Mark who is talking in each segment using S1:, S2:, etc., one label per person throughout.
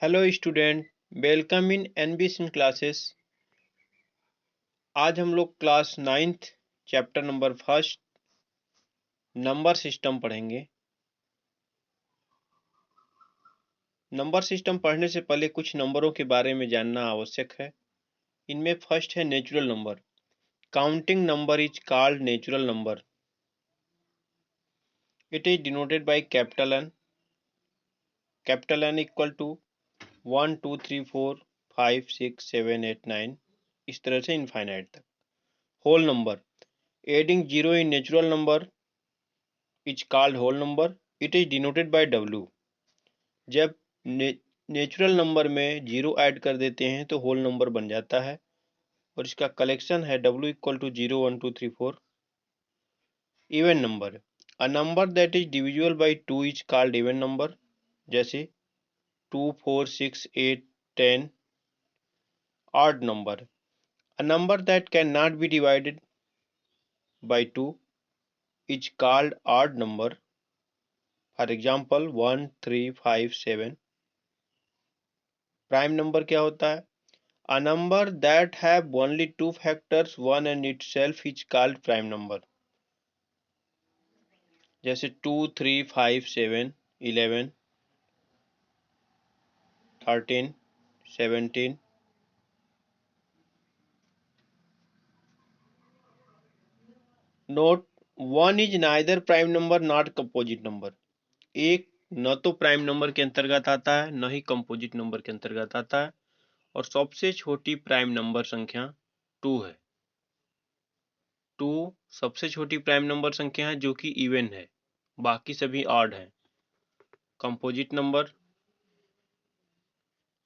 S1: Hello student, welcome in NBS classes. आज हम लोग class 9th chapter number first number system पढ़ेंगे। Number system पढ़ने से पहले कुछ नंबरों के बारे में जानना आवश्यक है। इनमें फर्स्ट है natural number. Counting number is called natural number. It is denoted by capital N. Capital N equal to 1 2 3 4 5 6 7 8 9, इस तरह से इनफाइनाइट तक। Whole number. Adding zero in natural number is called whole number. It is denoted by W. जब natural number में zero add कर देते हैं तो होल नंबर बन जाता है और इसका कलेक्शन है W equal to 0 1 2 3 4। Even number. A number that is divisible by 2 is called even number, जैसे 2 4 6 8 10। Odd number. A number that cannot नॉट बी डिवाइडेड बाई 2 is called odd number. For example 1 3 5 7। Prime number क्या होता है? A number that have only two factors, one and itself, is called prime number. जैसे 2 3 5 7 11 13 17। Note, one is neither prime number not composite number. एक न तो prime number के अंतर्गत आता है न ही कंपोजिट नंबर के अंतर्गत आता है, और सबसे छोटी प्राइम नंबर संख्या 2 है। 2 सबसे छोटी प्राइम नंबर संख्या है जो कि इवन है, बाकी सभी ऑड है। Composite number.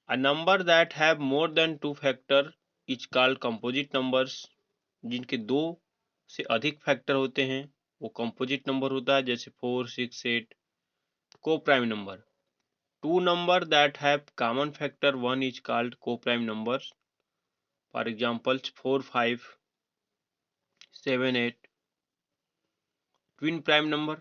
S1: A number that have more than two factor is called composite numbers. जिनके दो से अधिक फैक्टर होते हैं वो कंपोजिट नंबर होता है, जैसे 4 6 8। Coprime number. Two number that have common factor 1 is called coprime numbers. For example 4 5 7 8। Twin prime number.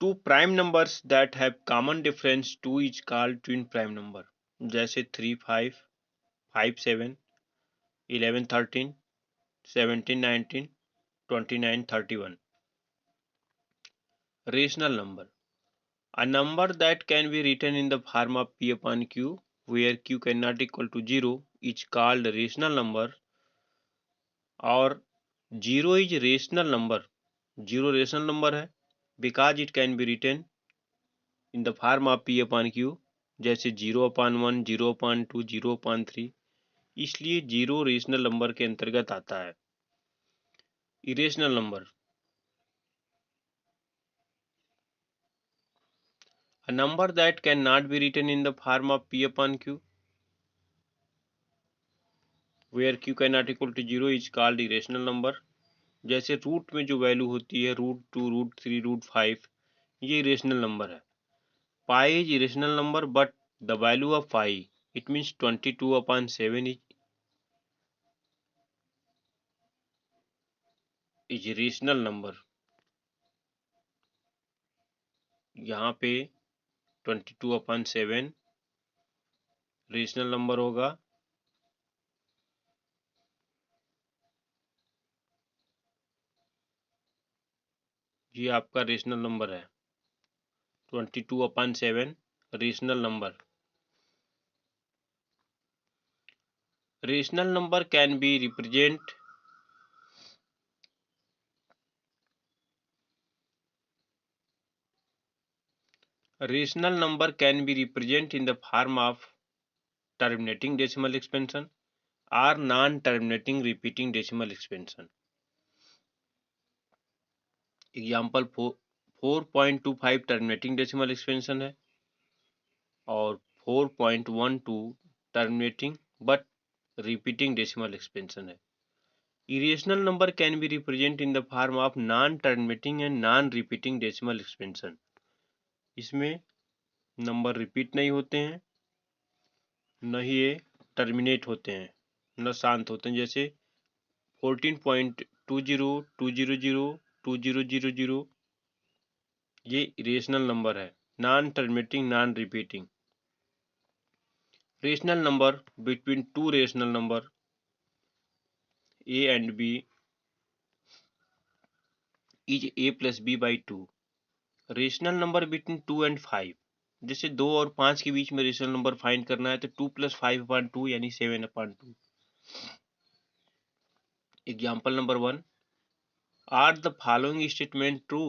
S1: Two prime numbers that have common difference 2 is called twin prime number, जैसे 3 5 5 7 11 13 17 19 29 31। Rational number. A number that can be written in the form of P upon Q, where Q cannot equal to 0, is called rational number. और 0 is rational number. 0 rational number है because it can be written in the form of P upon Q, जैसे 0/1 0/2 0/3, इसलिए 0 rational number के अंतर्गत आता है। Irrational number. A number that cannot be written in the form of P upon Q, where Q cannot equal to 0, is called irrational number. जैसे root में जो value होती है √2 √3 √5, ये इरेशनल नंबर है। Pi is irrational number but the value of pi, it means 22/7 is irrational number. यहाँ पे 22/7 rational number होगा। ये आपका रेशनल नंबर है 22/7 rational number. Rational number can be represent rational number can be represented in the form of terminating decimal expansion or non-terminating repeating decimal expansion. Example 4.25 terminating decimal expansion है और 4.12 terminating but repeating decimal expansion है। Irrational number can be represent in the form of non terminating and non repeating decimal expansion. इसमें number repeat नहीं होते हैं, न ही ये terminate होते हैं, न शांत होते हैं। जैसे 14.20 200 2000, ये रेशनल नंबर है, non terminating non repeating. Rational number between two rational number a and b is a plus b by 2। Rational number between 2 and 5, जैसे 2 और 5 के बीच में रेशनल नंबर फाइंड करना है तो 2 + 5/2 यानी 7/2। Example number 1, are the following statement true?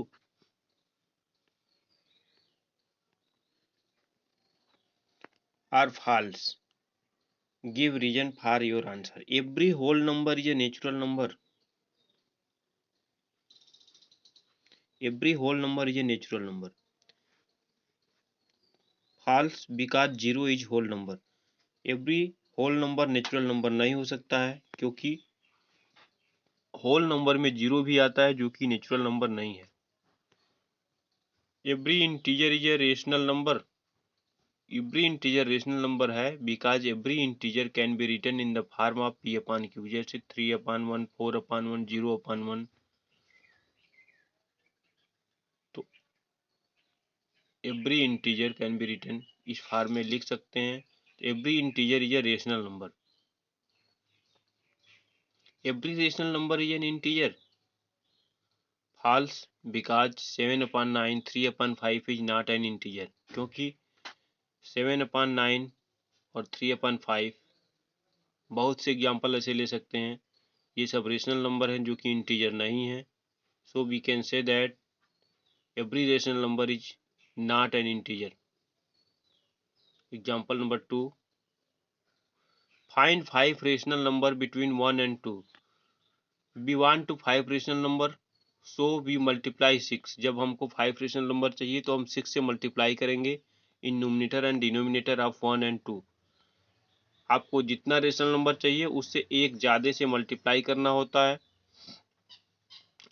S1: Or false? Give reason for your answer. Every whole number is a natural number. Every whole number is a natural number. False, because 0 is whole number. Every whole number natural number नहीं हो सकता है, क्योंकि whole number में 0 भी आता है जो कि नेचुरल नंबर नहीं है। Every integer is a rational number. Every integer rational number है, because every integer can be written in the form of p/q, जैसे 3/1, 4/1, 0/1। तो every integer can be written इस फॉर्म में लिख सकते हैं। तो every integer is a rational number. Every rational number is an integer. False, because 7/9, 3/5 is not an integer, क्योंकि 7/9 और 3/5 बहुत से एग्जाम्पल ऐसे ले सकते हैं, ये सब रेशनल नंबर हैं जो कि इंटीजर नहीं है। So we can say that every rational number is not an integer. Example number 2, find 5 rational number between 1 and 2। We want to 5 rational number, so we multiply 6। जब हमको 5 रेशनल नंबर चाहिए तो हम 6 से मल्टीप्लाई करेंगे in numerator and denominator of 1 and 2। आपको जितना rational number चाहिए उससे एक ज़्यादा से मल्टीप्लाई करना होता है।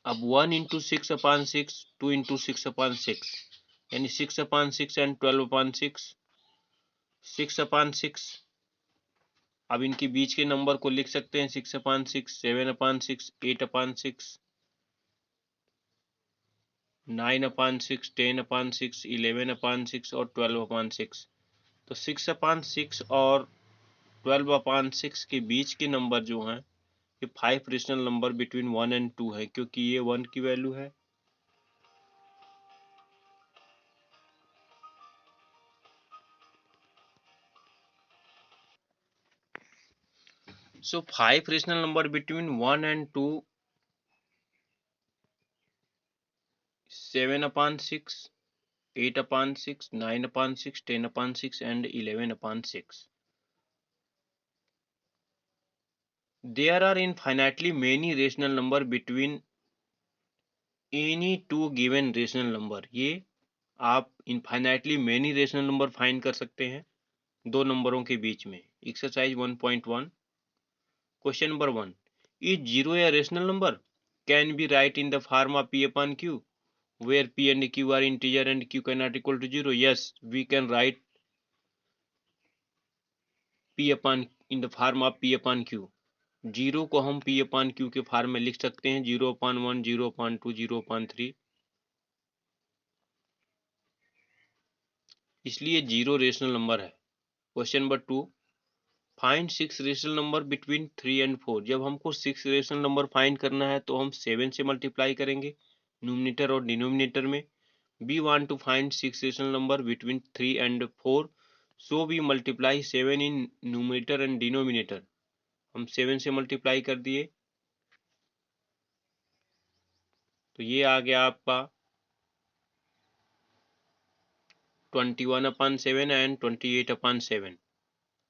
S1: अब 1 × 6/6, 2 × 6/6, यानी 6/6 and 12/6, 6/6। अब इनके बीच के नंबर को लिख सकते हैं 6/6, 7/6, 8/6, 9/6, 10/6, 11/6 और 12/6। तो 6/6 और 12/6 के बीच के नंबर जो हैं ये 5 रेशनल नंबर बिटवीन 1 and 2 है, क्योंकि ये 1 की वैल्यू है। So 5 rational number between 1 and 2, 7/6, 8/6, 9/6, 10/6 and 11/6. There are infinitely many rational number between any two given rational number. ये आप infinitely many rational number find कर सकते हैं दो नंबरों के बीच में। Exercise 1.1, question number 1, is 0 a rational number? Can be write in the form of p/q, where p and q are integer and q cannot equal to 0? Yes, we can write in the form of p/q. 0 को हम p/q के form में लिख सकते हैं, 0/1, 0/2, 0/3, इसलिए 0 rational number है। Question number 2, find 6 rational number between 3 and 4। जब हमको 6 रेशनल नंबर फाइंड करना है तो हम 7 से मल्टीप्लाई करेंगे न्यूमरेटर और डिनोमिनेटर में। We want to find 6 rational number between 3 and 4, so we multiply 7 in numerator and denominator। हम 7 से मल्टीप्लाई कर दिए तो ये आ गया आपका 21/7 and 28/7।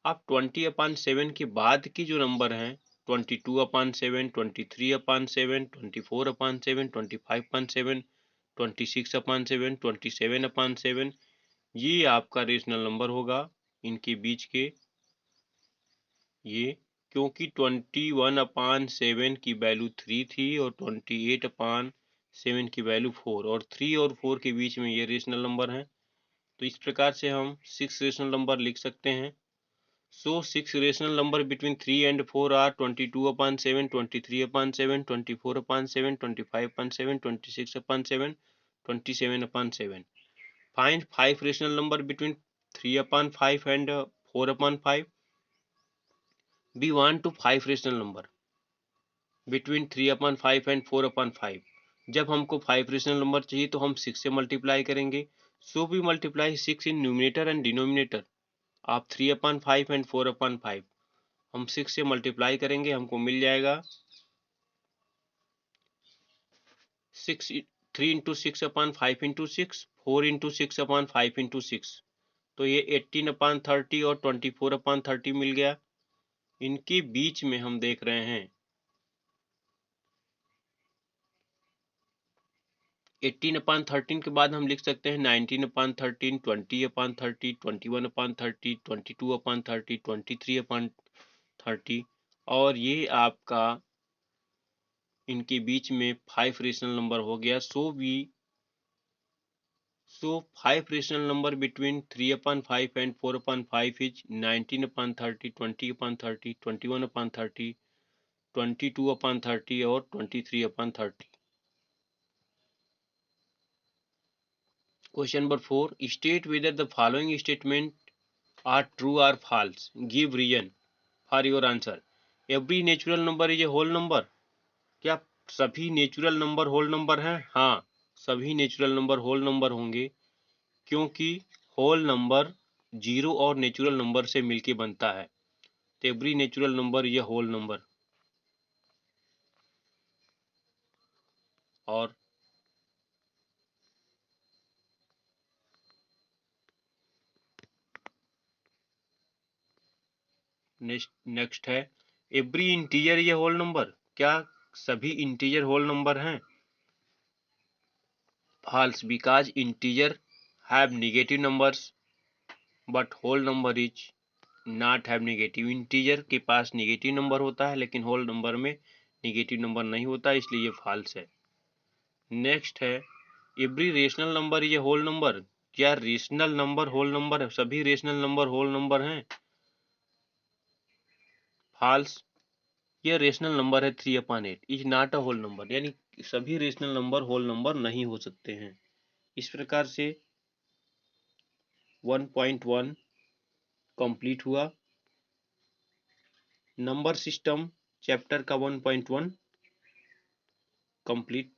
S1: अब 20/7 के बाद की जो नंबर हैं 22/7, 23/7, 24/7, 25/7, 26/7, 27/7, ये आपका रेशनल नंबर होगा इनके बीच के। ये क्योंकि 21/7 की वैल्यू 3 थी और 28/7 की वैल्यू 4, और 3 और 4 के बीच में ये रेशनल नंबर हैं। तो इस प्रकार से हम 6 रेशनल नंबर लिख सकते हैं। So 6 rational number between 3 and 4 are 22/7, 23/7, 24/7, 25/7, 26/7, 27/7. Find 5 rational number between 3/5 and 4/5. We want to 5 rational number between 3/5 and 4/5. जब हमको 5 रेशनल नंबर चाहिए तो हम 6 से मल्टीप्लाई करेंगे. So we multiply 6 in numerator and denominator of 3/5 and 4/5. हम 6 से मल्टीप्लाई करेंगे, हमको मिल जाएगा 6 3 इंटू 6/5 इंटू 6, 4 इंटू 6/5 इंटू 6. तो ये 18/30 और 24/30 मिल गया. इनके बीच में हम देख रहे हैं 18/13 के बाद हम लिख सकते हैं 19/13, 20/30, 21/30, 22/30, 23/30. और ये आपका इनके बीच में 5 रेशनल नंबर हो गया. So 5 rational number between 3/5 and 4/5 is 19/30, 20/30, 21/30, 22/30 और 23/30. Question number 4. State whether the following statement are true or false. Give reason for your answer. Every natural number is a whole number. क्या सभी natural number whole number हैं? हाँ, सभी natural number whole number होंगे, क्योंकि whole number zero और natural number से मिलके बनता है. तो एवरी नेचुरल नंबर ये होल नंबर. और नेक्स्ट है एवरी इंटीजर ये होल नंबर. क्या सभी इंटीजर होल नंबर हैं? False, because integer have negative numbers but whole number is not have negative. Integer के पास नेगेटिव नंबर होता है लेकिन होल नंबर में नेगेटिव नंबर नहीं होता, इसलिए ये फॉल्स है. नेक्स्ट है एवरी रेशनल नंबर ये होल नंबर. क्या रेशनल नंबर होल नंबर है? सभी रेशनल नंबर होल नंबर हैं? फॉल्स. ये रेशनल नंबर है 3/8 is not a whole number. यानी सभी रेशनल नंबर होल नंबर नहीं हो सकते हैं. इस प्रकार से 1.1 कंप्लीट हुआ. नंबर सिस्टम चैप्टर का 1.1 कंप्लीट.